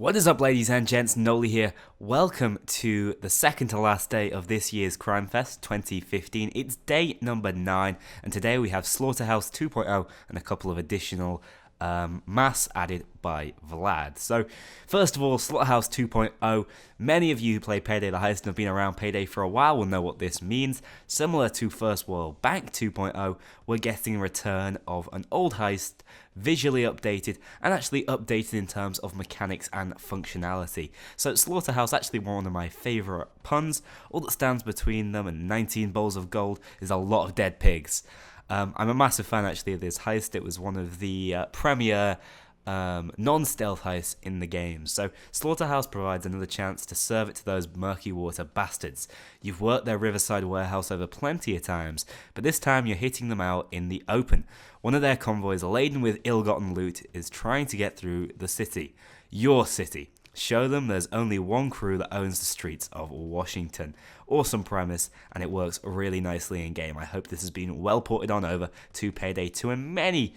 What is up, ladies and gents? Noli here. Welcome to the second to last day of this year's Crimefest 2015. It's day number 9, and today we have Slaughterhouse 2.0 and a couple of additional mass added by Vlad. So, first of all, Slaughterhouse 2.0. Many of you who play Payday the Heist and have been around Payday for a while will know what this means. Similar to First World Bank 2.0, we're getting a return of an old heist, visually updated, and actually updated in terms of mechanics and functionality. So Slaughterhouse, actually one of my favourite puns. All that stands between them and 19 bowls of gold is a lot of dead pigs. I'm a massive fan actually of this heist. It was one of the premier non-stealth heists in the game. So Slaughterhouse provides another chance to serve it to those murky water bastards. You've worked their riverside warehouse over plenty of times, but this time you're hitting them out in the open. One of their convoys laden with ill-gotten loot is trying to get through the city. Your city. Show them there's only one crew that owns the streets of Washington. Awesome premise, and it works really nicely in game. I hope this has been well ported on over to Payday 2, and many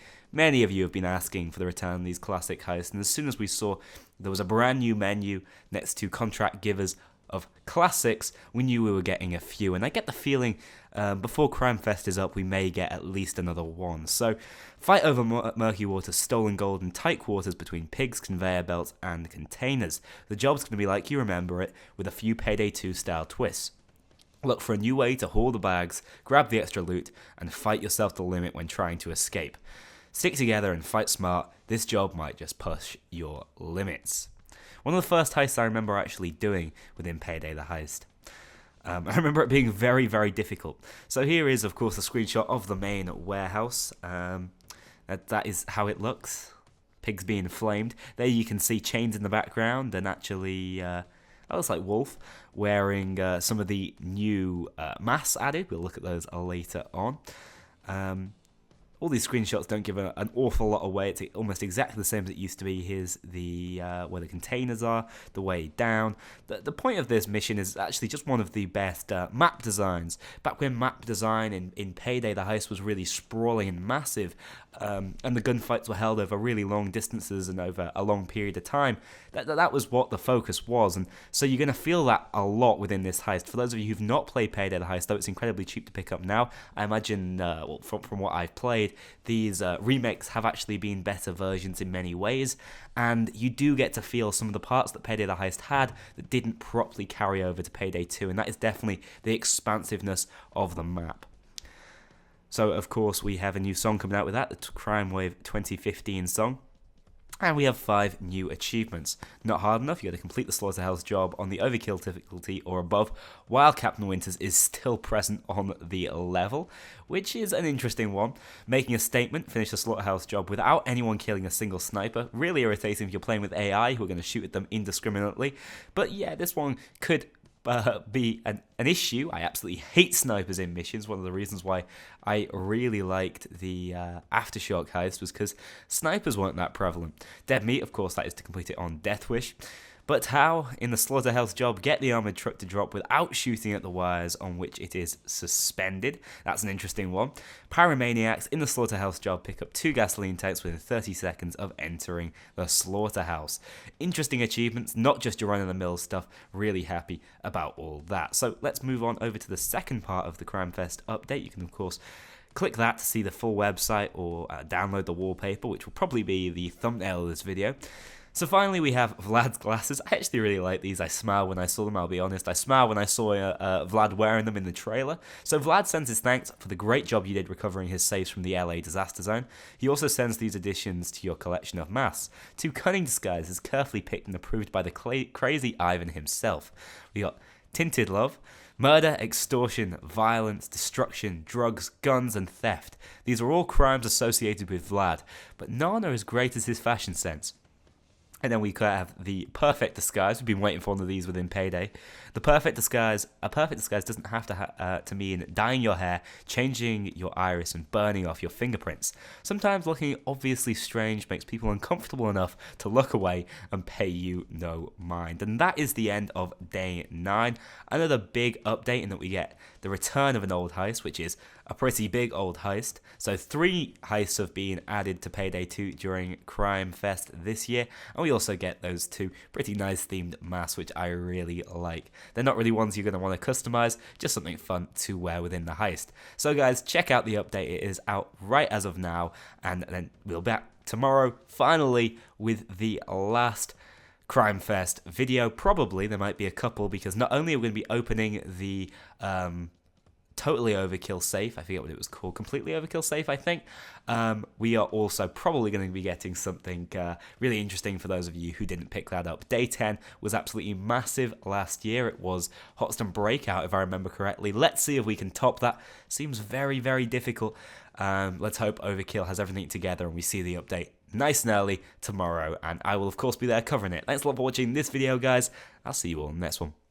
of you have been asking for the return of these classic heists, and as soon as we saw there was a brand new menu next to contract givers of classics, we knew we were getting a few, and I get the feeling before Crimefest is up we may get at least another one. So fight over murky water, stolen gold, and tight quarters between pigs, conveyor belts, and containers. The job's going to be like you remember it, with a few Payday 2 style twists. Look for a new way to haul the bags, grab the extra loot, and fight yourself to the limit when trying to escape. Stick together and fight smart. This job might just push your limits. One of the first heists I remember actually doing within Payday the Heist. I remember it being very, very difficult. So here is, of course, a screenshot of the main warehouse. That is how it looks. Pigs being flamed. There you can see chains in the background, and actually, that looks like Wolf wearing some of the new mass added. We'll look at those later on. All these screenshots don't give an awful lot away. It's almost exactly the same as it used to be. Here's the where the containers are, the way down. The point of this mission is actually just one of the best map designs. Back when map design in Payday the Heist was really sprawling and massive, and the gunfights were held over really long distances and over a long period of time, that was what the focus was. And so you're going to feel that a lot within this heist. For those of you who've not played Payday the Heist, though it's incredibly cheap to pick up now, I imagine, from what I've played, these remakes have actually been better versions in many ways, and you do get to feel some of the parts that Payday the Heist had that didn't properly carry over to Payday 2, and that is definitely the expansiveness of the map. So, of course, we have a new song coming out with that, the Crime Wave 2015 song. And we have 5 new achievements. Not hard enough, you got to complete the Slaughterhouse job on the Overkill difficulty or above, while Captain Winters is still present on the level, which is an interesting one. Making a statement, finish the Slaughterhouse job without anyone killing a single sniper. Really irritating if you're playing with AI who are going to shoot at them indiscriminately. But yeah, this one could be an issue. I absolutely hate snipers in missions. One of the reasons why I really liked the Aftershock heist was because snipers weren't that prevalent. Dead meat, of course, that is to complete it on Death Wish. But how, in the Slaughterhouse job, get the armoured truck to drop without shooting at the wires on which it is suspended? That's an interesting one. Pyromaniacs in the Slaughterhouse job pick up 2 gasoline tanks within 30 seconds of entering the Slaughterhouse. Interesting achievements, not just your run-of-the-mill stuff. Really happy about all that. So let's move on over to the second part of the Crimefest update. You can, of course, click that to see the full website or download the wallpaper, which will probably be the thumbnail of this video. So finally we have Vlad's glasses. I actually really like these. I smiled when I saw them, I'll be honest. I smiled when I saw Vlad wearing them in the trailer. So Vlad sends his thanks for the great job you did recovering his safes from the LA disaster zone. He also sends these additions to your collection of masks. 2 cunning disguises carefully picked and approved by the crazy Ivan himself. We got Tinted Love, murder, extortion, violence, destruction, drugs, guns, and theft. These are all crimes associated with Vlad, but none are as great as his fashion sense. And then we could have the perfect disguise. We've been waiting for one of these within Payday. The perfect disguise. A perfect disguise doesn't have to mean dyeing your hair, changing your iris, and burning off your fingerprints. Sometimes looking obviously strange makes people uncomfortable enough to look away and pay you no mind. And that is the end of day 9. Another big update in that we get the return of an old heist, which is a pretty big old heist. So 3 heists have been added to Payday 2 during Crimefest this year, and we also get those 2 pretty nice themed masks, which I really like. They're not really ones you're going to want to customize, just something fun to wear within the heist. So guys, check out the update. It is out right as of now, and then we'll be back tomorrow, finally, with the last Crimefest video. Probably there might be a couple, because not only are we going to be opening the Totally Overkill safe, I forget what it was called, Completely Overkill safe, I think. We are also probably going to be getting something really interesting for those of you who didn't pick that up. Day 10 was absolutely massive last year. It was Hotston Breakout, if I remember correctly. Let's see if we can top that. Seems very, very difficult. Let's hope Overkill has everything together and we see the update nice and early tomorrow. And I will, of course, be there covering it. Thanks a lot for watching this video, guys. I'll see you all in the next one.